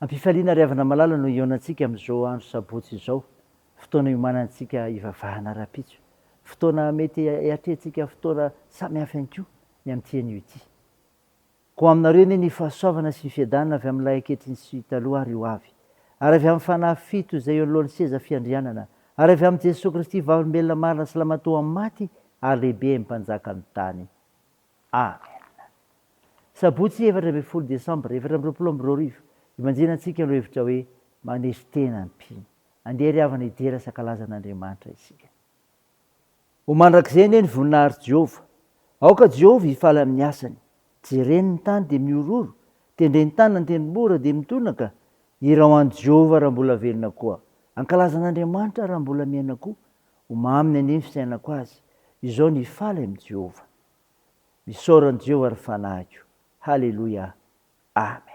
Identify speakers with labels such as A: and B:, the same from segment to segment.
A: ampifaliana riavana malala no ionantsika am'izao andro sabotsy izao, fotoana iomanantsika ivavahana rapitso, fotoana mety atrentsika fotoana samy hafa ihany koa ny am'tian'io ity. Ko aminareo ny fahasoavana sy ny fiadanana avy amin'ilay ankehitriny sy taloha ary ho avy, ary avy amin'ny fanahy fito izay eo anolohan'ny seza fiandrianana, ary avy amin'ny Jesosy Kristy vavolombelona marina sy lamatoa amin'ny maty, ary lehibe mpanjaka ny tany. Amen. Sabotsy 14 Desambra 2022 imanjinantsika no hevitra hoe manesy tena ny mpino. Andeha riavana idera sakalazan'Andriamanitra isika. Ho mandrakizay ny voninahary Jehova. Aoka Jehova hifaly amin'ny asany. Jereny ny tany dia miororo, tendre ny tany ny tendrombohitra dia mitonaka. Hira ho an'i Jehova raha mbola velona koa. Ankalazan'Andriamanitra raha mbola miaina koa. Ho mamy ny fisainako azy. Izao ny hifaly amin'i Jehova. Misaoran'i Jehova ary fanahiko. Halleluja. Amen.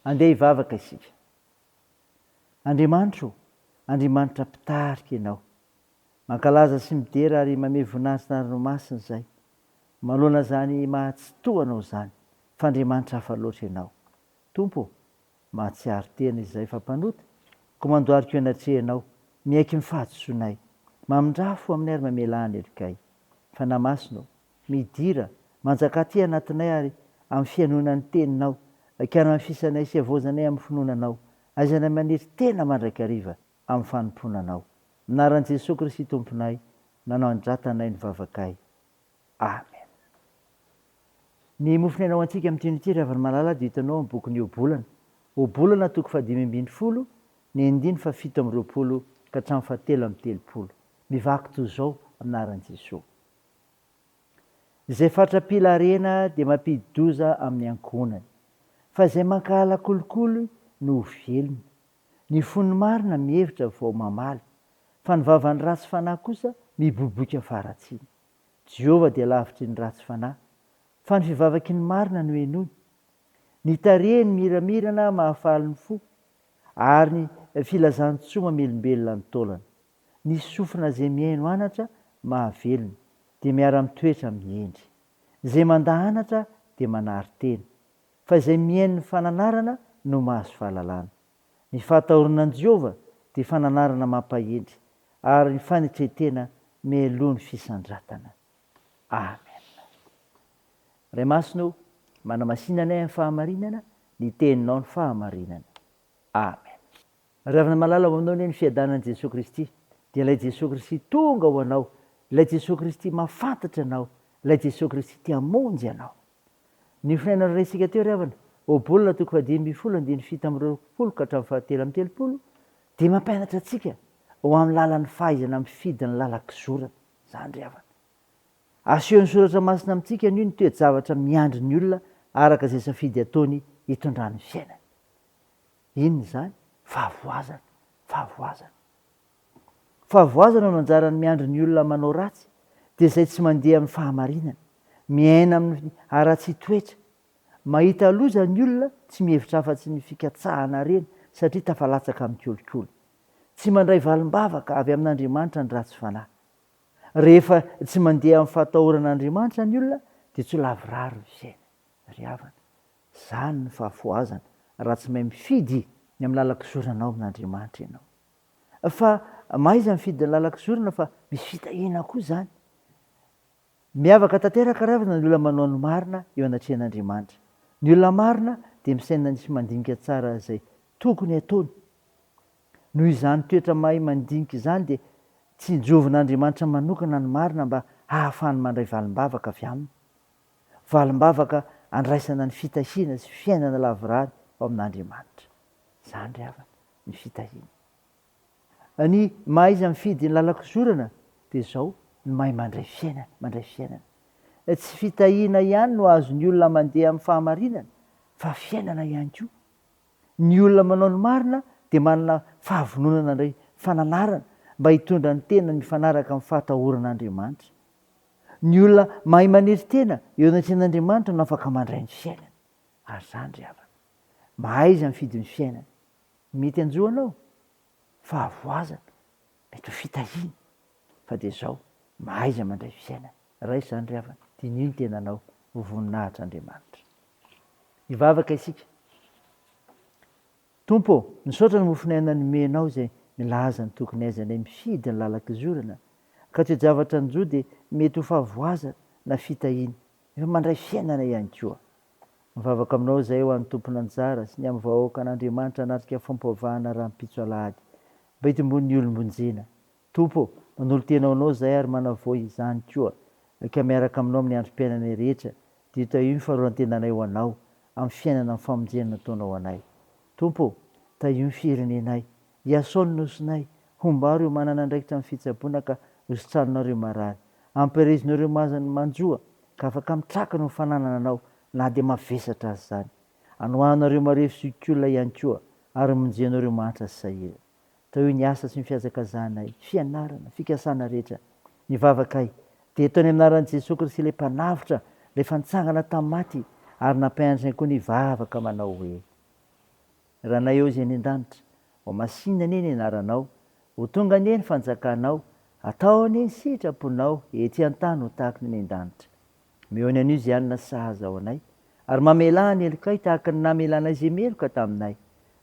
A: andeha hivavaka isika. Andriamanitra mpitarika ianao, mankalaza sy midera ary mame voninahitra ny ranomasina izay. Manoloana zany mahatsitohanao zany, fa Andriamanitra hafa loatra ianao. Tompo, mahatsiaro tena izay fampanota, ko mandohariko ianatrehanao, miaiky mifahatsonay, mamindrafo aminay ary mamelany elikay. Fa namasonao, midira, manjaka ty anatinay ary amin'ny fianonan'ny teninao, kana fisanay sy avozanay amin'ny finoananao, aizana maniry tena mandrakariva amin'ny fanomponanao. Anaran'i Jesosy Kristy Tomponay, nanao andratanay ny vavakay. Amen. Ny mofonenao antsika amin'ny tinyty ravany malala dia hitanao amin'ny bokin'ny Obolana. Obolana toko 5:20, ny 7:20 ka hatramin'ny 7:30. Mivaky toy izao amin'anaran'i Jesosy. Izay fatra-pilarena dia mampidi-doza amin'ny ankonany, fa izay mankahala kolokolo no velony. Ny fon'ny marina mihevitra vao mamaly, fa ny vavan'ny ratsy fanahy kosa miboboka faratsiny. Jehovah dia lavitry ny ratsy fanahy, fa ny fivavaky ny marina no henoiny. Ny tarehiny miramirana mahafaly ny fo, ary ny filazantsoa mamelombelona ny taolana. Ny sofina izay mihaino anatra mahavelony, dia miara-mitoetra mihendry. Izay mandahanatra dia manary tena, fa izay mihaino ny fananarana no mahazo fahalalana. Ny fahatahorana Jehovah dia fananarana mampahendry, ary ny fanetretena mialoha ny fisandratana. Amen. Ray masino, manamasinanay amin'ny fahamarinana, ny teninao ny fahamarinana. Amen. Ravina malala ho aminao ny fiadanan'i Jesosy Kristy, dia ilay Jesosy Kristy tonga ho anao, ilay Jesosy Kristy mahafantatra anao, ilay Jesosy Kristy tia hamonjy anao. Ny finainana raisika teo ravana, Obolana toko 5:7-20 ka hatramin'ny 7:30, dia mampianatra antsika ho amin'ny lalan'ny fahaizana mifidy ny lalak'izorana. Zany ry havana. Asehon'ny soratra masina amintsika ny toe-javatra miandry ny olona araka izay safidy ataony hitondrany fiainana. Inona izany? Fahavoazana. Fahavoazana no anjarany miandry ny olona manao ratsy, dia izay tsy mandeha amin'ny fahamarinana, miaina amin'ny aratsy toetra. Mahita loza ny olona tsy mihevitra afa-tsy ny fikatsahana reny satria tafalatsaka amin'ny kolokolo. Tsy mandray valim-bavaka avy amin'Andriamanitra ny ratsy fanahy. Rehefa tsy mandeha amin'ny fahatahoran'Andriamanitra ny olona dia tsy ho lavoraro ny fiaina. Ry havana, izany ny fahavoazana raha tsy mahay mifidy ny amin'ny lalak'izorana ao amin'Andriamanitra ianao. Fa maiza mifidy ny lalak'izorana fa misy fitahiana koa izany. Miavaka tanteraka ravina ny olona manao ny marina eo anatrehan'Andriamanitra. Ny olona marina dia misaina sy mandinika tsara izay tokony ataony. Noho izany toetra mahay mandinika izany dia tsy jovin'Andriamanitra manokana ny marina mba hahafahany mandray valim-bavaka avy aminy. Valim-bavaka andraisana ny fitahiana sy fiainana lavorany ao amin'Andriamanitra. Izany ry havana, ny fitahiana. Ny mahaiza mifidy ny lalak'izorana dia izao, ny mahay mandray fiainana. Tsy fitahiana ihany no azon'ny olona mandeha amin'ny fahamarinana, fa fiainana ihany koa. Ny olona manao ny marina dia manana fahavononana indray fananarana mba hitondra ny tena mifanaraka amin'ny fahatahoran'Andriamanitra. Ny olona mahay maniry tena eo anatrehan'Andriamanitra no afaka mandray ny fiainana. Ary izany ry havana, mahaiza mifidy ny fiainana. Mety anjohanao, fahavoazana, mety ho fitahiana, fa dia izao, mahaiza mandray fiainana. Raha izany ry havana, dia nino tenanao ho voninahitr'Andriamanitra. Hivavaka isika. Tompo, misaotra ny mofinaina nomenao izay milaza ny tokony aizanay mifidy ny lalak'izorana, ka toe-javatra ny jo dia mety ho fahavoazana na fitahiana, efa mandray fiainana ihany koa. Mivavaka aminao izay ho an'ny tompony anjara sy ny amin'ny vahoaka an'Andriamanitra anatrika fampiavahana rahampitso alahady, mba hitombony ny olombonjena. Tompo, manolo tenao anao izay ary manavoa izany koa, ka miaraka aminao amin'ny androm-piainana rehetra, dia hita io ny faharoan-tenanay ho anao amin'ny fiainana amin'ny famonjena nataonao anay. Tompo, tahio ny firenenay, hiasaony nosonay, hombaro eo manana andraikitra amin'ny fitsaboana ka hositranonareo marary. Ampirezinareo mazany manjoa ka afaka mitrakana ny fananana anao na dia mavesatra azy izany. Anohanareo marefo sy olona ihany koa ary monjenareo manitra sy sahira. Tao io ny asa sy ny fiazakazanay, fianarana, fikasana rehetra. Ny vavakay dia ataony amin'anaran'i Jesosy Kristy ilay mpanavotra, ilay fanitsangana tamin'ny maty ary nampianatra koa ny vavaka manao hoe raha na eo zay ny an-danitra ho masinna anie ny anaranao ho tonga anie ny fanjakanao atao anie ny sitraponao ety an-tany ho tahaka ny an-danitra mihony an'io zay anina sahaza ao anay ary mamela ny elokay tahaka ny namelanay zay meloka taminay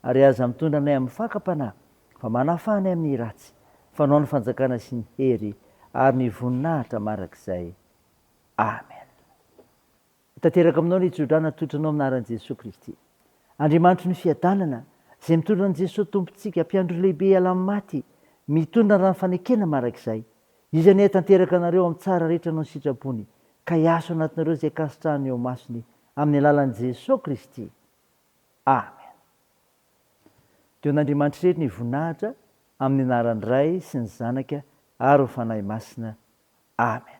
A: ary aza mitondra anay amin'ny fakapanahy fa manafanay amin'ny ratsy fanao ny fanjakana sy ny hery ary ny voninahitra marak'izay amen. Tanteraka aminao ny itsodrana totranao amin'ny anaran'i Jesosy Kristy. Andriamanitro ny fiadanana izay mitondra an'i Jesosy tompontsika mpiandro lehibe ala amin'ny maty mitondra ny rano fanekena marak'izay izy anie tanteraka anareo amin'ny tsara rehetra no ny sitrapony ka hiaso anatinareo izay kasitrahany eo masony amin'ny alalan'i Jesosy Kristy amen. Teo n'Andriamanitra rehetra ny voninahitra amin'ny anaran'ny Ray sy ny Zanaka ary ho fanahy masina amen.